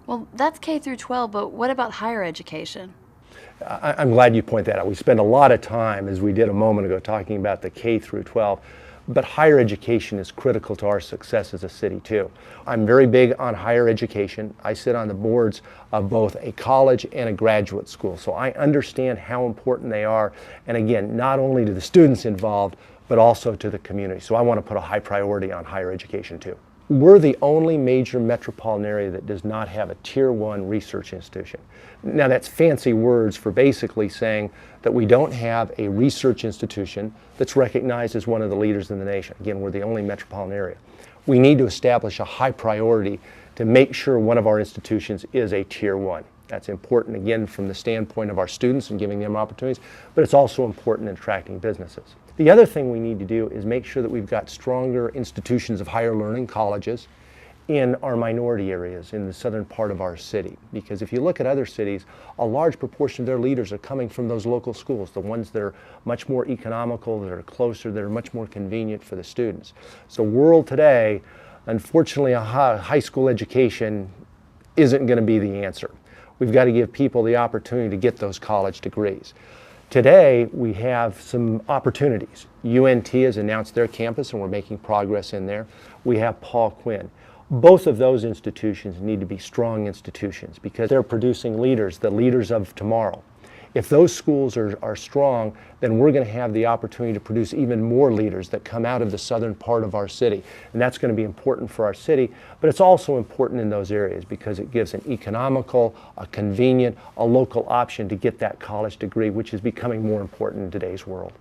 Well, that's K through 12, but what about higher education? I'm glad you point that out. We spend a lot of time, as we did a moment ago, talking about the K through 12, but higher education is critical to our success as a city too. I'm very big on higher education. I sit on the boards of both a college and a graduate school, so I understand how important they are, and again, not only to the students involved, but also to the community. So I want to put a high priority on higher education too. We're the only major metropolitan area that does not have a Tier 1 research institution. Now that's fancy words for basically saying that we don't have a research institution that's recognized as one of the leaders in the nation. Again, we're the only metropolitan area. We need to establish a high priority to make sure one of our institutions is a Tier 1. That's important, again, from the standpoint of our students and giving them opportunities, but it's also important in attracting businesses. The other thing we need to do is make sure that we've got stronger institutions of higher learning, colleges, in our minority areas in the southern part of our city. Because if you look at other cities, a large proportion of their leaders are coming from those local schools, the ones that are much more economical, that are closer, that are much more convenient for the students. So world today, unfortunately, a high school education isn't going to be the answer. We've got to give people the opportunity to get those college degrees. Today, we have some opportunities. UNT has announced their campus and we're making progress in there. We have Paul Quinn. Both of those institutions need to be strong institutions because they're producing leaders, the leaders of tomorrow. If those schools are strong, then we're going to have the opportunity to produce even more leaders that come out of the southern part of our city. And that's going to be important for our city, but it's also important in those areas because it gives an economical, a convenient, a local option to get that college degree, which is becoming more important in today's world.